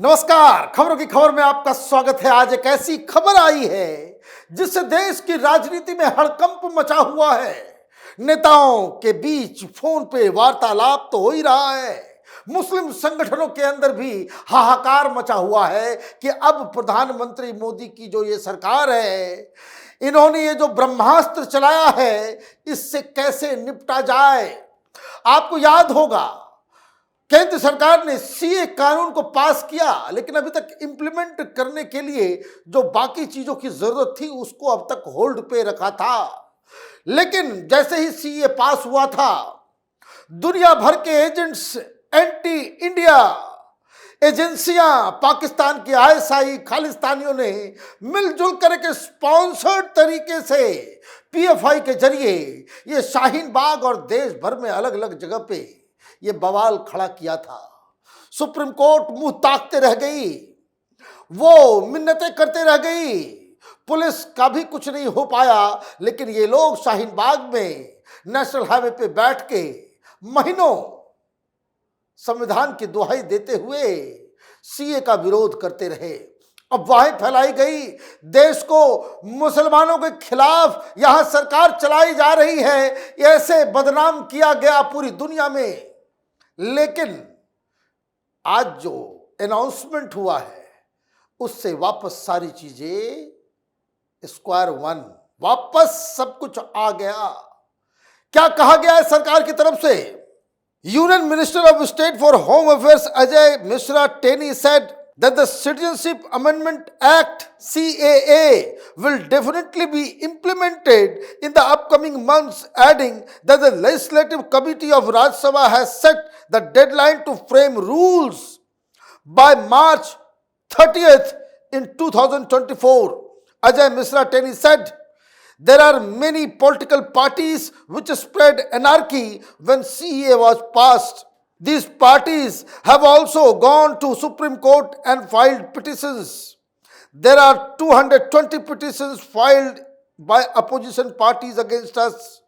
नमस्कार। खबरों की खबर में आपका स्वागत है। आज एक ऐसी खबर आई है जिससे देश की राजनीति में हड़कंप मचा हुआ है। नेताओं के बीच फोन पे वार्तालाप तो हो ही रहा है, मुस्लिम संगठनों के अंदर भी हाहाकार मचा हुआ है कि अब प्रधानमंत्री मोदी की जो ये सरकार है, इन्होंने ये जो ब्रह्मास्त्र चलाया है, इससे कैसे निपटा जाए। आपको याद होगा केंद्र सरकार ने सीए कानून को पास किया, लेकिन अभी तक इंप्लीमेंट करने के लिए जो बाकी चीजों की जरूरत थी उसको अब तक होल्ड पे रखा था। लेकिन जैसे ही सीए पास हुआ था, दुनिया भर के एजेंट्स, एंटी इंडिया एजेंसियां, पाकिस्तान की आईएसआई, खालिस्तानियों ने मिलजुल कर के स्पॉन्सर्ड तरीके से पीएफआई के जरिए ये शाहीन बाग और देश भर में अलग अलग जगह पे ये बवाल खड़ा किया था। सुप्रीम कोर्ट मुंह ताकते रह गई, वो मिन्नतें करते रह गई, पुलिस का भी कुछ नहीं हो पाया। लेकिन ये लोग शाहीन बाग में नेशनल हाईवे पे बैठ के महीनों संविधान की दुहाई देते हुए सीए का विरोध करते रहे। अफवाहें फैलाई गई, देश को मुसलमानों के खिलाफ यहां सरकार चलाई जा रही है, ऐसे बदनाम किया गया पूरी दुनिया में। लेकिन आज जो अनाउंसमेंट हुआ है उससे वापस सारी चीजें स्क्वायर वन, वापस सब कुछ आ गया। क्या कहा गया है सरकार की तरफ से? Union minister of state for home affairs Ajay Mishra Teni said that the Citizenship Amendment Act CAA will definitely be implemented in the upcoming months, adding that the Legislative Committee of Rajya Sabha has set the deadline to frame rules by March 30th in 2024. Ajay Misra Teni said, there are many political parties which spread anarchy when CAA was passed. These parties have also gone to Supreme Court and filed petitions. There are 220 petitions filed by opposition parties against us.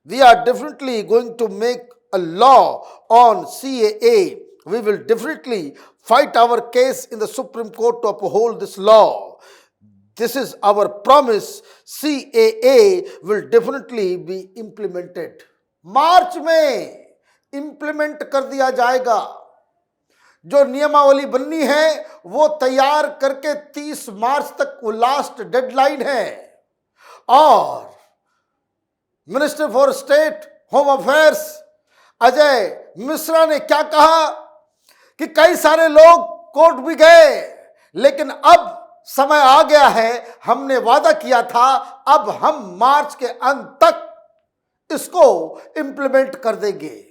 We are definitely going to make a law on CAA. We will definitely fight our case in the Supreme Court to uphold this law. This is our promise. CAA will definitely be implemented. मार्च में implement कर दिया जाएगा। जो नियमावली बननी है वो तैयार करके 30 मार्च तक वो लास्ट डेडलाइन है। और minister for state home affairs Ajay Mishra ने क्या कहा कि कई सारे लोग कोर्ट भी गए, लेकिन अब समय आ गया है, हमने वादा किया था, अब हम मार्च के अंत तक इसको इंप्लीमेंट कर देंगे।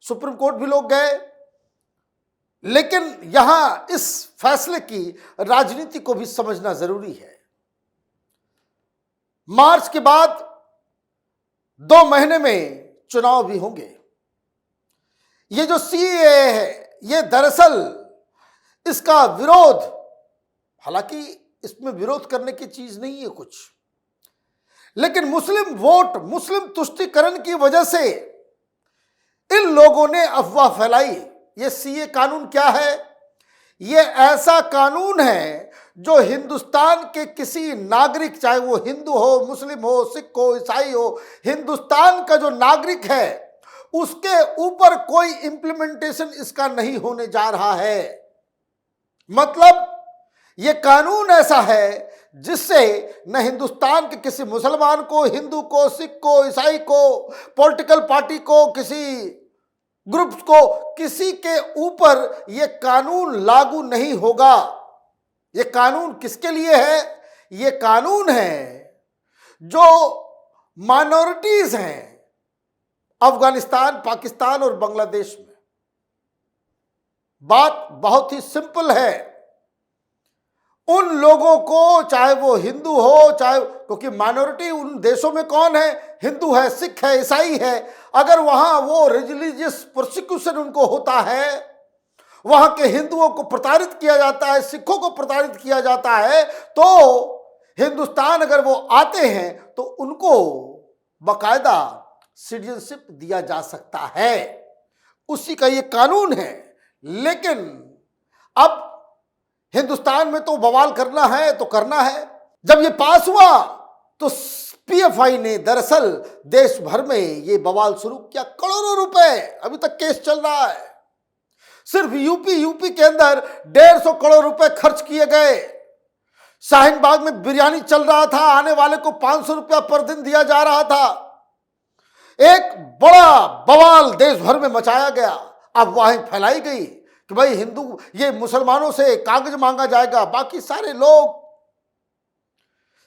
सुप्रीम कोर्ट भी लोग गए, लेकिन यहां इस फैसले की राजनीति को भी समझना जरूरी है। मार्च के बाद 2 महीने में चुनाव भी होंगे। ये जो सीएए है, ये दरअसल इसका विरोध, हालांकि इसमें विरोध करने की चीज नहीं है कुछ, लेकिन मुस्लिम वोट, मुस्लिम तुष्टीकरण की वजह से इन लोगों ने अफवाह फैलाई। ये सीए कानून क्या है? ये ऐसा कानून है जो हिंदुस्तान के किसी नागरिक, चाहे वो हिंदू हो, मुस्लिम हो, सिख हो, ईसाई हो, हिंदुस्तान का जो नागरिक है उसके ऊपर कोई इंप्लीमेंटेशन इसका नहीं होने जा रहा है। मतलब ये कानून ऐसा है जिससे न हिंदुस्तान के किसी मुसलमान को, हिंदू को, सिख को, ईसाई को, पॉलिटिकल पार्टी को, किसी ग्रुप्स को, किसी के ऊपर यह कानून लागू नहीं होगा। यह कानून किसके लिए है? यह कानून है जो माइनॉरिटीज हैं अफगानिस्तान, पाकिस्तान और बांग्लादेश में। बात बहुत ही सिंपल है। उन लोगों को, चाहे वो हिंदू हो, चाहे, क्योंकि माइनॉरिटी उन देशों में कौन है? हिंदू है, सिख है, ईसाई है। अगर वहां वो रिलीजियस प्रोसिक्यूशन उनको होता है, वहां के हिंदुओं को प्रताड़ित किया जाता है, सिखों को प्रताड़ित किया जाता है, तो हिंदुस्तान अगर वो आते हैं तो उनको बाकायदा सिटीजनशिप दिया जा सकता है। उसी का ये कानून है। लेकिन अब हिंदुस्तान में तो बवाल करना है तो करना है। जब ये पास हुआ तो पीएफआई ने दरअसल देश भर में ये बवाल शुरू किया। करोड़ों रुपए, अभी तक केस चल रहा है। सिर्फ यूपी के अंदर 150 करोड़ रुपए खर्च किए गए। शाहीन बाग में बिरयानी चल रहा था, आने वाले को 500 रुपया पर दिन दिया जा रहा था। एक बड़ा बवाल देश भर में मचाया गया। अब वाही फैलाई गई कि भाई हिंदू, ये मुसलमानों से कागज मांगा जाएगा। बाकी सारे लोग,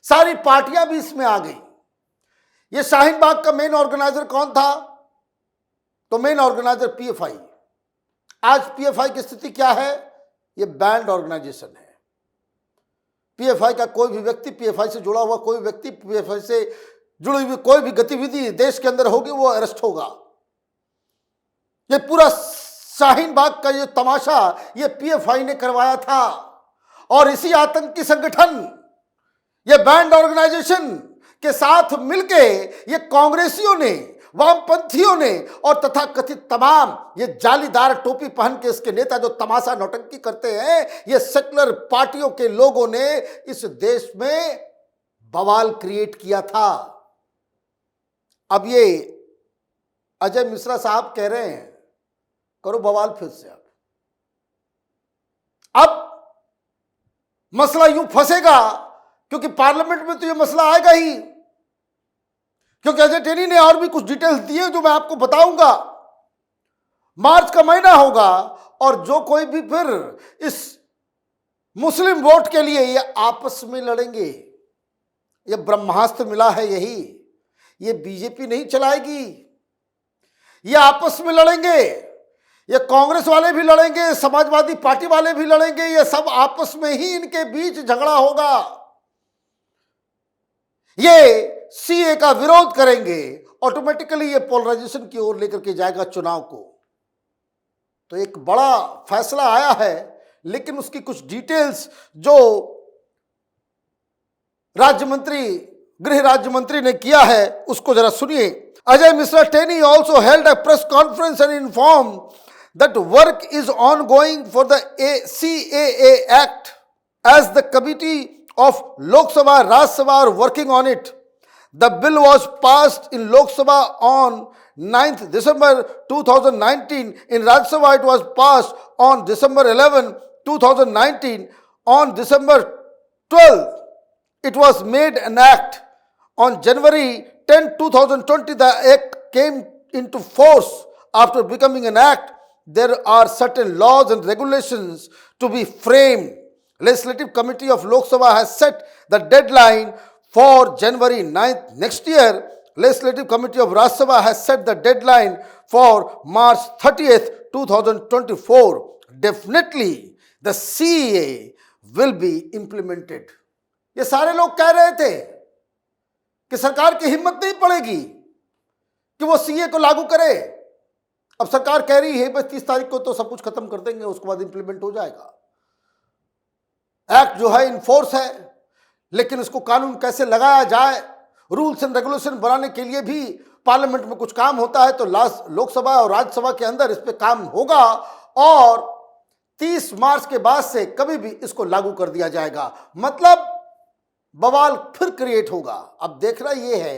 सारी पार्टियां भी इसमें आ गई। ये शाहीन बाग का मेन ऑर्गेनाइजर कौन था? तो मेन ऑर्गेनाइजर पीएफआई। आज पीएफआई की स्थिति क्या है? ये बैंड ऑर्गेनाइजेशन है। पीएफआई का कोई भी व्यक्ति, पीएफआई से जुड़ा हुआ कोई व्यक्ति, पीएफआई से जुड़ी हुई कोई भी गतिविधि देश के अंदर होगी वो अरेस्ट होगा। ये पूरा शाहीन बाग का ये तमाशा ये पीएफआई ने करवाया था। और इसी आतंकी संगठन, ये बैंड ऑर्गेनाइजेशन के साथ मिलके ये कांग्रेसियों ने, वामपंथियों ने और तथा कथित तमाम ये जालीदार टोपी पहन के इसके नेता जो तमाशा नौटंकी करते हैं, ये सेकुलर पार्टियों के लोगों ने इस देश में बवाल क्रिएट किया था। अब ये अजय मिश्रा साहब कह रहे हैं करो बवाल फिर से। अब मसला यूं फंसेगा क्योंकि पार्लियामेंट में तो ये मसला आएगा ही, क्योंकि अजय टेनी ने और भी कुछ डिटेल्स दिए जो मैं आपको बताऊंगा। मार्च का महीना होगा और जो कोई भी फिर इस मुस्लिम वोट के लिए ये आपस में लड़ेंगे। ये ब्रह्मास्त्र मिला है यही, ये बीजेपी नहीं चलाएगी, ये आपस में लड़ेंगे। ये कांग्रेस वाले भी लड़ेंगे, समाजवादी पार्टी वाले भी लड़ेंगे, ये सब आपस में ही इनके बीच झगड़ा होगा। ये सीए का विरोध करेंगे, ऑटोमेटिकली ये पोलराइजेशन की ओर लेकर के जाएगा चुनाव को। तो एक बड़ा फैसला आया है, लेकिन उसकी कुछ डिटेल्स जो राज्य मंत्री, गृह राज्य मंत्री ने किया है उसको जरा सुनिए। Ajay Mishra Teni also held a press conference and informed that work is ongoing for the CAA Act as the committee of Lok Sabha, Raj Sabha are working on it. The bill was passed in Lok Sabha on 9th December 2019. In Raj Sabha it was passed on December 11, 2019. On December 12th it was made an act. On January 10, 2020 the act came into force. After becoming an act, there are certain laws and regulations to be framed. Legislative Committee of Lok Sabha has set the deadline for January 9th next year. Legislative Committee of Raj Sabha has set the deadline for March 30th, 2024. Definitely, the CEA will be implemented. ये सारे लोग कह रहे थे कि सरकार की हिम्मत नहीं पड़ेगी कि वो सीए को लागू करे। अब सरकार कह रही है बस 30 तारीख को तो सब कुछ खत्म कर देंगे, उसके बाद इंप्लीमेंट हो जाएगा। एक्ट जो है इनफोर्स है, लेकिन इसको कानून कैसे लगाया जाए, रूल्स एंड रेगुलेशन बनाने के लिए भी पार्लियामेंट में कुछ काम होता है। तो लोकसभा और राज्यसभा के अंदर इस पे काम होगा और 30 मार्च के बाद से कभी भी इसको लागू कर दिया जाएगा। मतलब बवाल फिर क्रिएट होगा। अब देखना ये है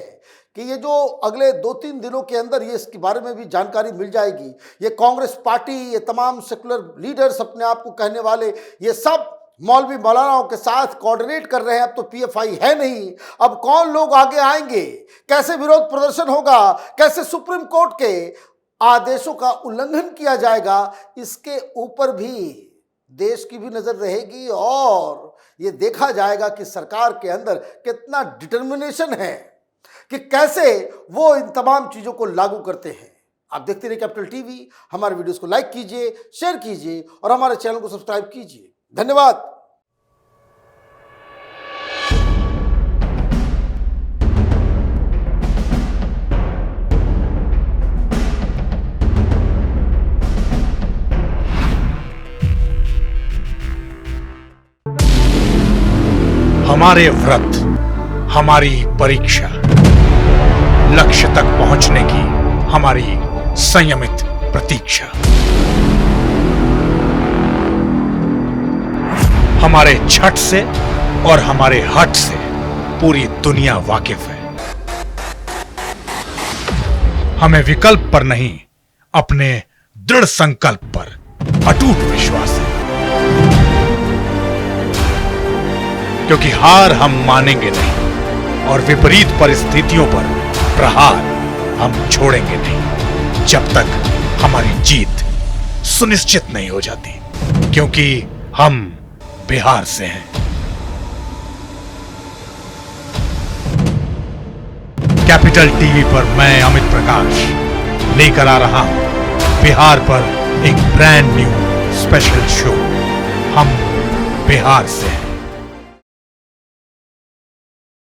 कि ये जो अगले 2-3 दिनों के अंदर ये इसके बारे में भी जानकारी मिल जाएगी। ये कांग्रेस पार्टी, ये तमाम सेकुलर लीडर्स अपने आप को कहने वाले, ये सब मौलवी मौलानाओं के साथ कोऑर्डिनेट कर रहे हैं। अब तो पीएफआई है नहीं, अब कौन लोग आगे आएंगे, कैसे विरोध प्रदर्शन होगा, कैसे सुप्रीम कोर्ट के आदेशों का उल्लंघन किया जाएगा, इसके ऊपर भी देश की भी नजर रहेगी और ये देखा जाएगा कि सरकार के अंदर कितना डिटर्मिनेशन है कि कैसे वो इन तमाम चीजों को लागू करते हैं। आप देखते रहिए कैपिटल टीवी। हमारे वीडियोस को लाइक कीजिए, शेयर कीजिए और हमारे चैनल को सब्सक्राइब कीजिए। धन्यवाद। हमारे व्रत, हमारी परीक्षा, लक्ष्य तक पहुंचने की हमारी संयमित प्रतीक्षा। हमारे छठ से और हमारे हट से पूरी दुनिया वाकिफ है। हमें विकल्प पर नहीं, अपने दृढ़ संकल्प पर अटूट विश्वास है, क्योंकि हार हम मानेंगे नहीं और विपरीत परिस्थितियों पर प्रहार हम छोड़ेंगे नहीं जब तक हमारी जीत सुनिश्चित नहीं हो जाती, क्योंकि हम बिहार से हैं। कैपिटल टीवी पर मैं अमित प्रकाश लेकर आ रहा हूं बिहार पर एक ब्रांड न्यू स्पेशल शो, हम बिहार से हैं।